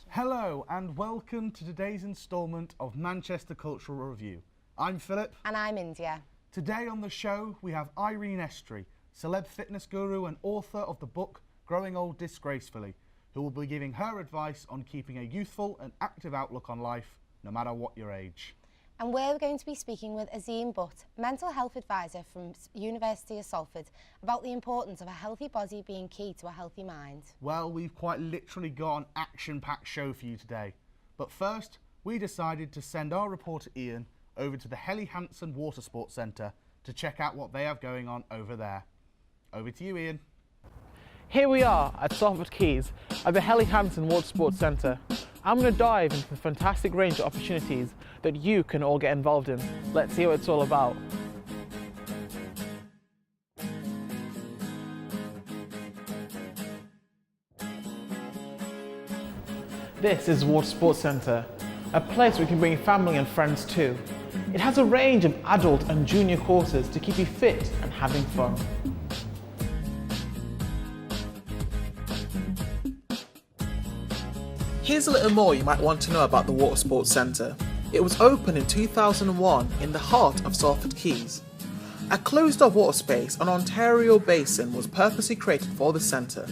Hello and welcome to today's instalment of Manchester Cultural Review. I'm Philip. And I'm India. Today on the show we have Irene S3, celeb fitness guru and author of the book Growing Old Disgracefully, who will be giving her advice on keeping a youthful and active outlook on life, no matter what your age. And we're going to be speaking with Azim, mental health advisor from University of Salford, about the importance of a healthy body being key to a healthy mind. Well, we've quite literally got an action-packed show for you today. But first, we decided to send our reporter Ian over to the Helly Hansen Watersports Centre to check out what they have going on over there. Over to you, Ian. Here we are at Salford Quays at the Helly Hansen Watersports Centre. I'm going to dive into the fantastic range of opportunities that you can all get involved in. Let's see what it's all about. This is the Watersports Centre, a place where you can bring your family and friends to. It has a range of adult and junior courses to keep you fit and having fun. Here's a little more you might want to know about the Watersports Centre. It was opened in 2001 in the heart of Salford Quays. A closed-off water space on Ontario Basin was purposely created for the centre.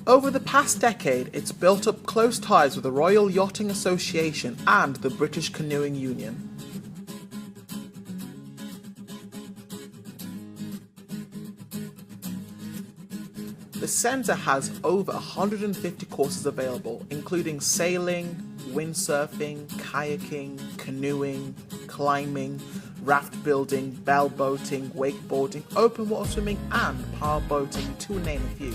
Over the past decade, it's built up close ties with the Royal Yachting Association and the British Canoeing Union. The centre has over 150 courses available, including sailing, windsurfing, kayaking, canoeing, climbing, raft building, bell boating, wakeboarding, open water swimming and power boating, to name a few.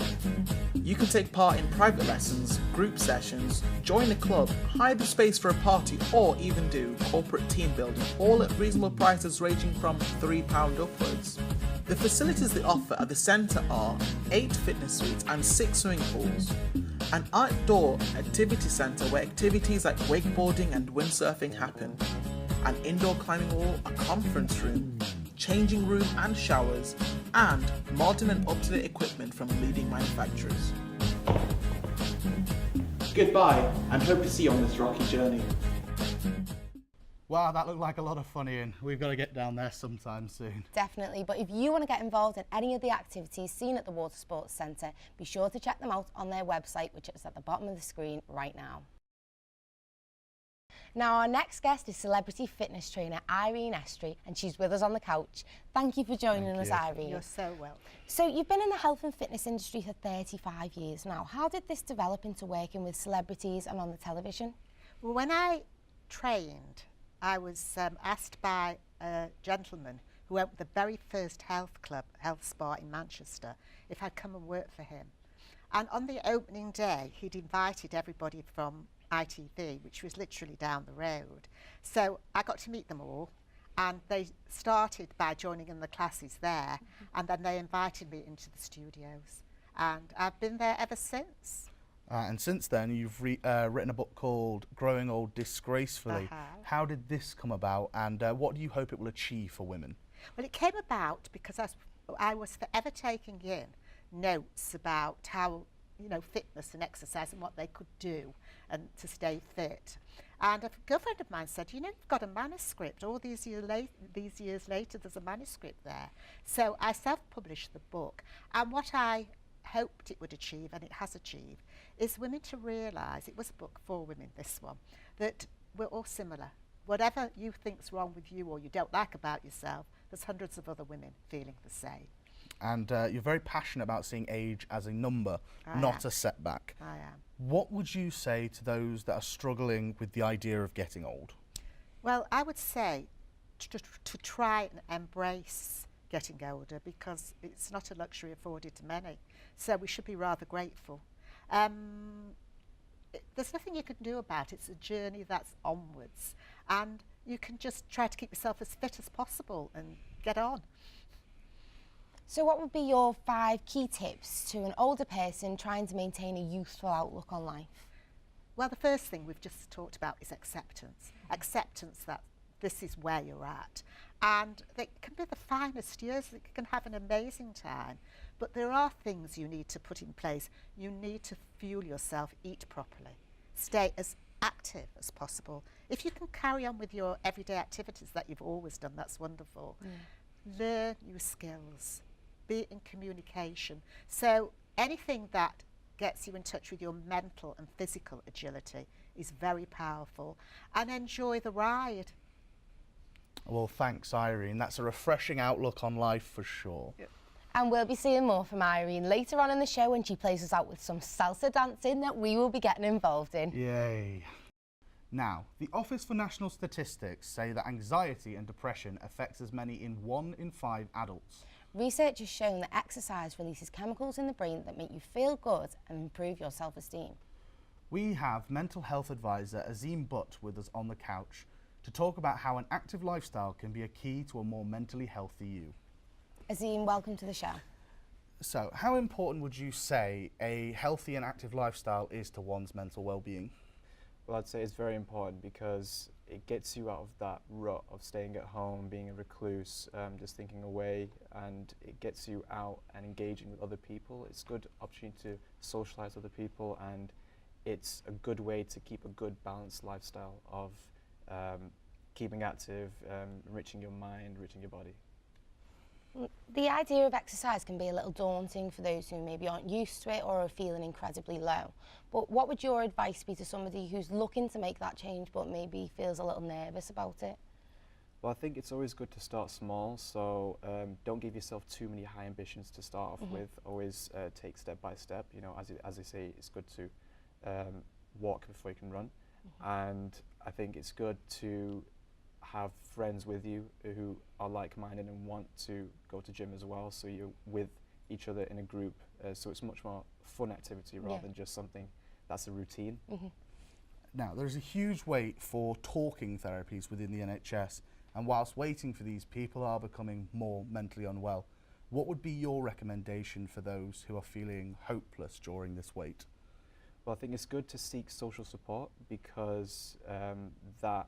You can take part in private lessons, group sessions, join a club, hire the space for a party or even do corporate team building, all at reasonable prices ranging from £3 upwards. The facilities they offer at the centre are 8 fitness suites and 6 swimming pools, an outdoor activity centre where activities like wakeboarding and windsurfing happen, an indoor climbing wall, a conference room, changing room and showers, and modern and up-to-date equipment from leading manufacturers. Goodbye, and hope to see you on this rocky journey. Wow, that looked like a lot of fun, Ian. We've got to get down there sometime soon. Definitely, but if you want to get involved in any of the activities seen at the Watersports Centre, be sure to check them out on their website, which is at the bottom of the screen right now. Now, our next guest is celebrity fitness trainer Irene S3, and she's with us on the couch. Thank you for joining us, Irene. You're so welcome. So, you've been in the health and fitness industry for 35 years now. How did this develop into working with celebrities and on the television? Well, when I trained, I was asked by a gentleman who opened the very first health spa in Manchester, if I'd come and work for him. And on the opening day, he'd invited everybody from ITV, which was literally down the road. So I got to meet them all, and they started by joining in the classes there, and then they invited me into the studios. And I've been there ever since. And since then, you've written a book called Growing Old Disgracefully. How did this come about, and what do you hope it will achieve for women? Well, it came about because I was forever taking in notes about how, fitness and exercise and what they could do and to stay fit. And a girlfriend of mine said, you've got a manuscript. All these years later, there's a manuscript there. So I self-published the book. And what I hoped it would achieve, and it has achieved, is women to realise, it was a book for women, this one, that we're all similar. Whatever you think's wrong with you or you don't like about yourself, there's hundreds of other women feeling the same. And you're very passionate about seeing age as a number, not a setback. I am. What would you say to those that are struggling with the idea of getting old? Well, I would say to try and embrace getting older, because it's not a luxury afforded to many. So we should be rather grateful. There's nothing you can do about it. It's a journey that's onwards. And you can just try to keep yourself as fit as possible and get on. So what would be your 5 key tips to an older person trying to maintain a youthful outlook on life? Well, the first thing we've just talked about is acceptance. Acceptance that this is where you're at. And it can be the finest years, you can have an amazing time. But there are things you need to put in place. You need to fuel yourself, eat properly. stay as active as possible. If you can carry on with your everyday activities that you've always done, that's wonderful. Learn new skills, be in communication. So anything that gets you in touch with your mental and physical agility is very powerful, and enjoy the ride. Well, thanks, Irene. That's a refreshing outlook on life for sure. And we'll be seeing more from Irene later on in the show when she plays us out with some salsa dancing that we will be getting involved in. Yay. Now, the Office for National Statistics say that anxiety and depression affects as many in 1 in 5 adults. Research has shown that exercise releases chemicals in the brain that make you feel good and improve your self-esteem. We have mental health advisor Azim with us on the couch to talk about how an active lifestyle can be a key to a more mentally healthy you. Azim, welcome to the show. So, how important would you say a healthy and active lifestyle is to one's mental well-being? Well, I'd say it's very important because it gets you out of that rut of staying at home, being a recluse, just thinking away, and it gets you out and engaging with other people. It's a good opportunity to socialise with other people, and it's a good way to keep a good balanced lifestyle of keeping active, enriching your mind, enriching your body. The idea of exercise can be a little daunting for those who maybe aren't used to it or are feeling incredibly low. But what would your advice be to somebody who's looking to make that change but maybe feels a little nervous about it? Well, I think it's always good to start small, so don't give yourself too many high ambitions to start off with. Always take step by step. You know, as they say, it's good to walk before you can run. And I think it's good to have friends with you who are like-minded and want to go to gym as well, so you're with each other in a group, so it's much more fun activity rather than just something that's a routine. Now, there's a huge wait for talking therapies within the NHS, and whilst waiting for these, people are becoming more mentally unwell. What would be your recommendation for those who are feeling hopeless during this wait? Well, I think it's good to seek social support because that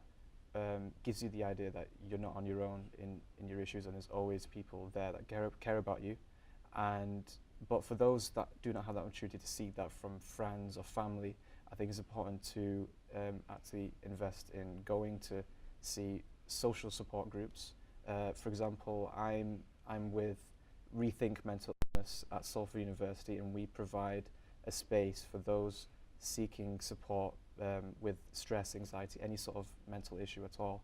gives you the idea that you're not on your own in your issues, and there's always people there that care about you. But for those that do not have that opportunity to seek that from friends or family, I think it's important to actually invest in going to see social support groups. For example, I'm with Rethink Mental Illness at Salford University, and we provide a space for those seeking support with stress, anxiety, any sort of mental issue at all,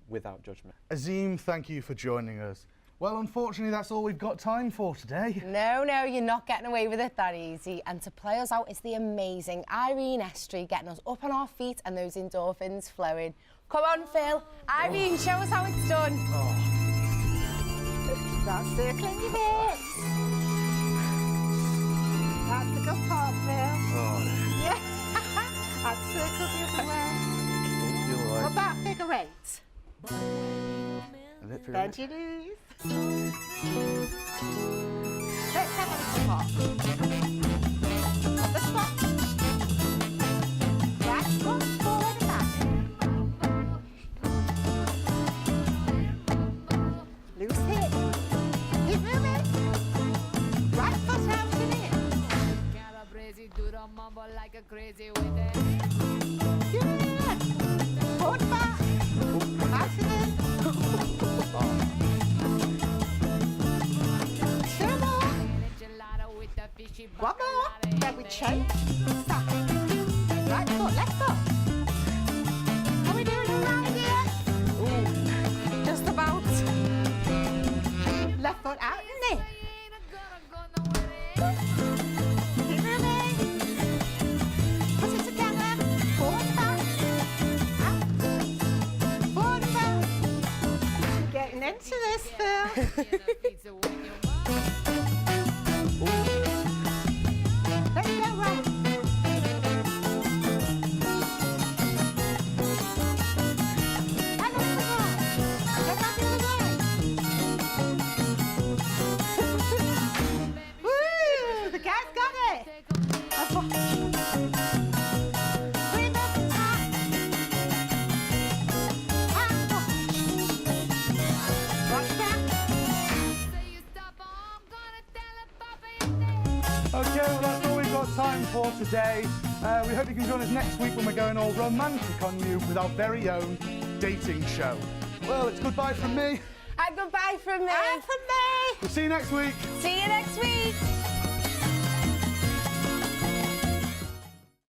without judgment. Azim, thank you for joining us. Well, unfortunately, that's all we've got time for today. No, you're not getting away with it that easy. And to play us out is the amazing Irene S3 getting us up on our feet and those endorphins flowing. Come on, Phil. Irene, show us how it's done. Start circling your hips. That's the good part, Phil. Yeah. And circle the other way. What about figure 8? Bend your knees. Let's have a little walk. On the spot. Right foot forward and back. Loose hip. Keep moving. Right foot out and in. Yeah. Forward and back. Out and in. Two more. One more. Then we change. Stop. Right foot, left foot. Are we doing it right here? Just about. Left foot out and in. Keep moving. Put it together. Forward and back. Out. Forward and back. Getting into this, Phil. Let's go right. And over the wall. Get back the other way. Woo! The guy's got it. Three movements back. And watch back. for today. We hope you can join us next week when we're going all romantic on you with our very own dating show. Well, it's goodbye from me. And goodbye from me. And from me. We'll see you next week. See you next week.